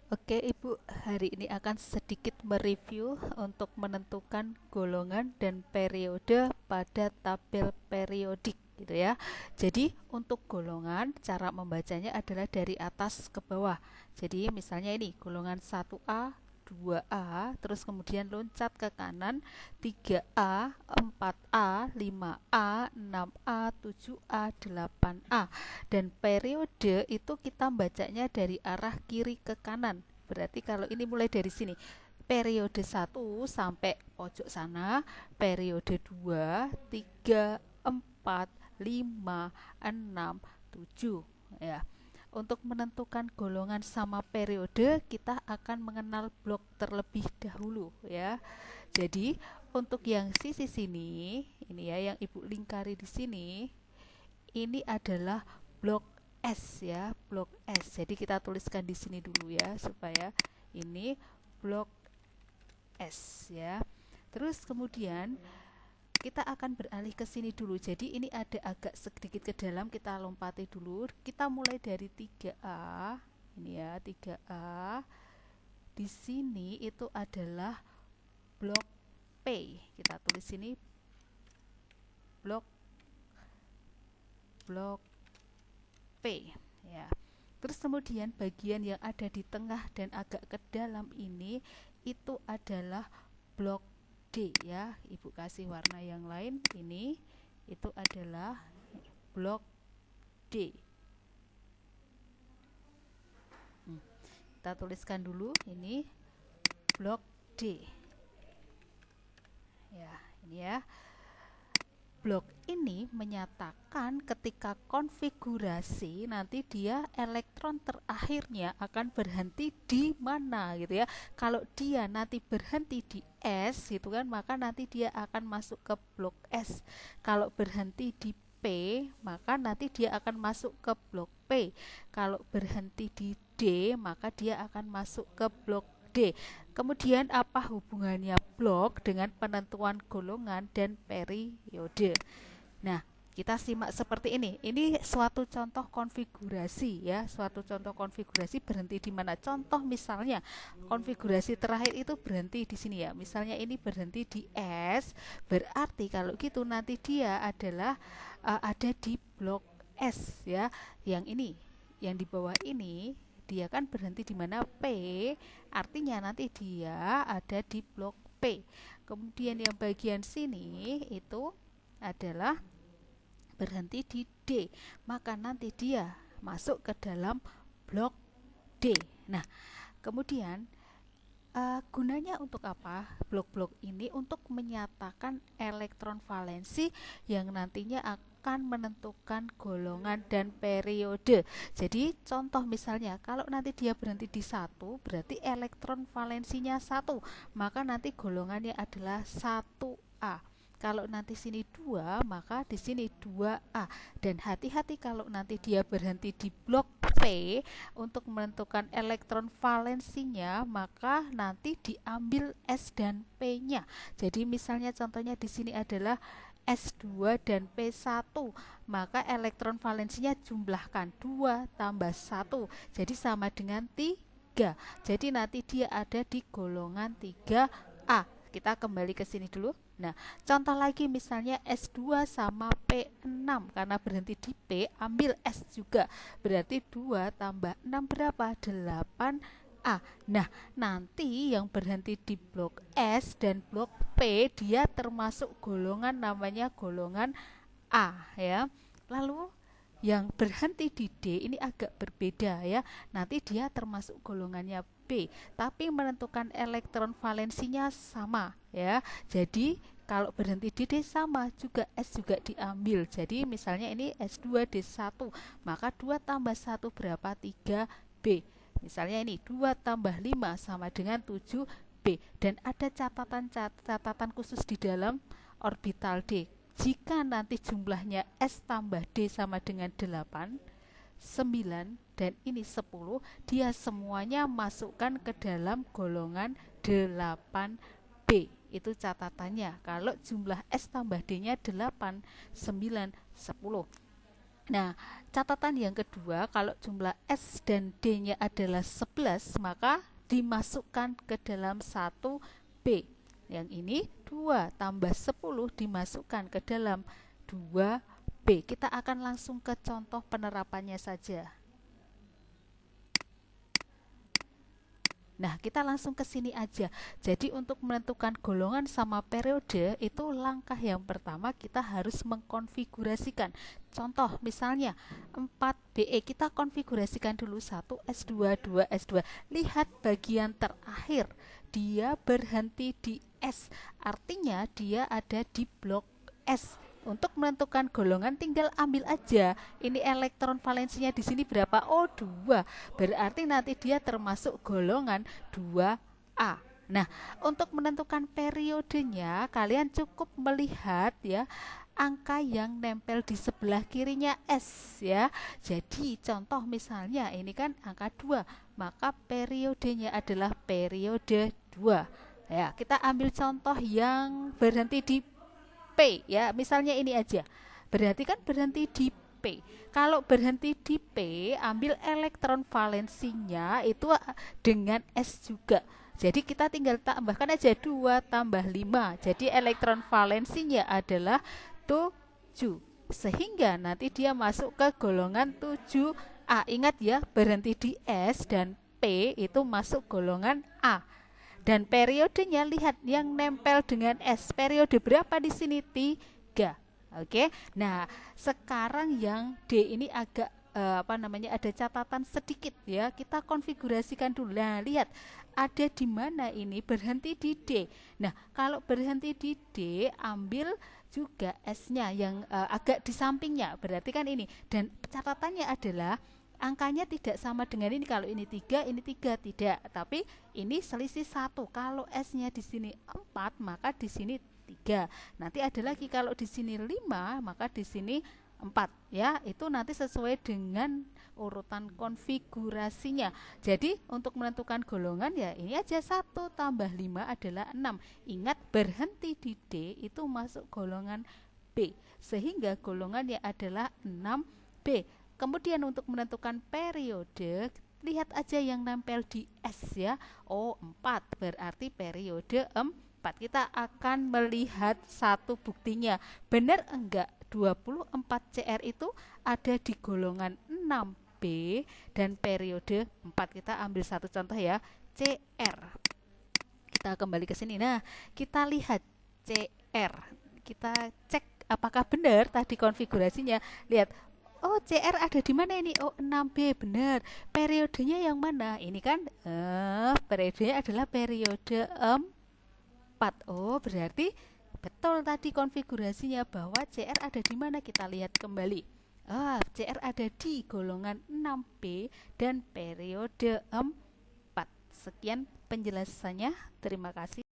Oke, Ibu, hari ini akan sedikit mereview untuk menentukan golongan dan periode pada tabel periodik gitu ya. Jadi, untuk golongan cara membacanya adalah dari atas ke bawah. Jadi, misalnya ini golongan 1A, 2A, terus kemudian loncat ke kanan 3A, 4A, 5A, 6A, 7A, 8A. Dan periode itu kita bacanya dari arah kiri ke kanan. Berarti kalau ini mulai dari sini, periode 1 sampai pojok sana, periode 2, 3, 4, 5, 6, 7 ya. Untuk menentukan golongan sama periode, kita akan mengenal blok terlebih dahulu ya. Jadi, untuk yang sisi sini, ini ya yang Ibu lingkari di sini, ini adalah blok S ya, blok S. Jadi kita tuliskan di sini dulu ya supaya ini blok S ya. Terus kemudian kita akan beralih ke sini dulu. Jadi ini ada agak sedikit ke dalam, kita lompati dulu. Kita mulai dari 3A. Ini ya, 3A. Di sini itu adalah blok P. Kita tulis sini blok blok P ya. Terus kemudian bagian yang ada di tengah dan agak ke dalam ini itu adalah blok D ya. Ibu kasih warna yang lain, ini itu adalah blok D. Kita tuliskan dulu ini blok D. Ya, ini ya. Blok ini menyatakan ketika konfigurasi nanti dia elektron terakhirnya akan berhenti di mana gitu ya. Kalau dia nanti berhenti di S gitu kan, maka nanti dia akan masuk ke blok S. Kalau berhenti di P, maka nanti dia akan masuk ke blok P. Kalau berhenti di D, maka dia akan masuk ke blok D. Kemudian apa hubungannya blok dengan penentuan golongan dan periode? Nah, kita simak seperti ini. Ini suatu contoh konfigurasi ya, suatu contoh konfigurasi berhenti di mana? Contoh misalnya konfigurasi terakhir itu berhenti di sini ya. Misalnya ini berhenti di S, berarti kalau gitu nanti dia adalah ada di blok S ya. Yang ini, yang di bawah ini dia kan berhenti di mana? P, artinya nanti dia ada di blok P. Kemudian yang bagian sini itu adalah berhenti di D, maka nanti dia masuk ke dalam blok D. Nah, kemudian gunanya untuk apa? Blok-blok ini untuk menyatakan elektron valensi yang nantinya akan menentukan golongan dan periode. Jadi contoh misalnya kalau nanti dia berhenti di 1, berarti elektron valensinya 1, maka nanti golongannya adalah 1A. Kalau nanti sini 2, maka di sini 2A. Dan hati-hati kalau nanti dia berhenti di blok P untuk menentukan elektron valensinya, maka nanti diambil S dan P-nya. Jadi misalnya contohnya di sini adalah S2 dan P1, maka elektron valensinya jumlahkan 2 tambah 1, jadi sama dengan 3. Jadi nanti dia ada di golongan 3A. Kita kembali ke sini dulu. Nah, contoh lagi misalnya S2 sama P6, karena berhenti di P, ambil S juga. Berarti 2 tambah 6 berapa? 8A. Nah, nanti yang berhenti di blok S dan blok P, dia termasuk golongan namanya golongan A ya. Lalu yang berhenti di D ini agak berbeda ya. Nanti dia termasuk golongannya B, tapi menentukan elektron valensinya sama ya. Jadi kalau berhenti di D sama juga S juga diambil. Jadi misalnya ini S2D1, maka 2 tambah 1 berapa? 3B. Misalnya ini 2 tambah 5 sama dengan 7B. Dan ada catatan khusus di dalam orbital D. Jika nanti jumlahnya S tambah D sama dengan 8, 9, dan ini 10, dia semuanya masukkan ke dalam golongan 8B. Itu catatannya. Kalau jumlah S tambah D-nya 8, 9, 10. Nah, catatan yang kedua, kalau jumlah S dan D-nya adalah 11, maka dimasukkan ke dalam 1B. Yang ini 2 tambah 10 dimasukkan ke dalam 2B. Kita akan langsung ke contoh penerapannya saja. Nah, kita langsung ke sini aja. Jadi untuk menentukan golongan sama periode, itu langkah yang pertama kita harus mengkonfigurasikan. Contoh misalnya 4BE, kita konfigurasikan dulu 1S2, 2S2. Lihat bagian terakhir, dia berhenti di S. Artinya dia ada di blok S. Untuk menentukan golongan tinggal ambil aja. Ini elektron valensinya di sini berapa? Oh, 2. Berarti nanti dia termasuk golongan 2A. Nah, untuk menentukan periodenya kalian cukup melihat ya angka yang nempel di sebelah kirinya S ya. Jadi contoh misalnya ini kan angka 2, maka periodenya adalah periode 2. Ya, kita ambil contoh yang berhenti di P ya, misalnya ini aja. Berarti kan berhenti di P. Kalau berhenti di P, ambil elektron valensinya itu dengan S juga. Jadi kita tinggal tambahkan aja 2 tambah 5. Jadi elektron valensinya adalah 7. Sehingga nanti dia masuk ke golongan 7A. Ingat ya, berhenti di S dan P itu masuk golongan A. Dan periodenya lihat yang nempel dengan S. Periode berapa di sini? 3. Oke. Nah, sekarang yang D ini agak ada catatan sedikit ya. Kita konfigurasikan dulu. Nah, lihat ada di mana ini berhenti di D. Nah, kalau berhenti di D, ambil juga S-nya yang agak di sampingnya. Berarti kan ini. Dan catatannya adalah angkanya tidak sama dengan ini. Kalau ini 3, ini 3 tidak. Tapi ini selisih 1. Kalau S-nya di sini 4, maka di sini 3. Nanti ada lagi kalau di sini 5, maka di sini 4 ya. Itu nanti sesuai dengan urutan konfigurasinya. Jadi untuk menentukan golongan ya ini aja 1 tambah 5 adalah 6. Ingat berhenti di D itu masuk golongan B. Sehingga golongannya adalah 6B. Kemudian untuk menentukan periode, lihat aja yang nempel di S ya. Oh, 4, berarti periode 4. Kita akan melihat satu buktinya. Benar enggak 24 CR itu ada di golongan 6B dan periode 4. Kita ambil satu contoh ya, CR. Kita kembali ke sini. Nah, kita lihat CR. Kita cek apakah benar tadi konfigurasinya. Lihat. Oh, CR ada di mana ini? Oh, 6B, benar. Periodenya yang mana? Ini kan periodenya adalah periode 4. Oh, berarti betul tadi konfigurasinya bahwa CR ada di mana? Kita lihat kembali. CR ada di golongan 6B dan periode 4. Sekian penjelasannya. Terima kasih.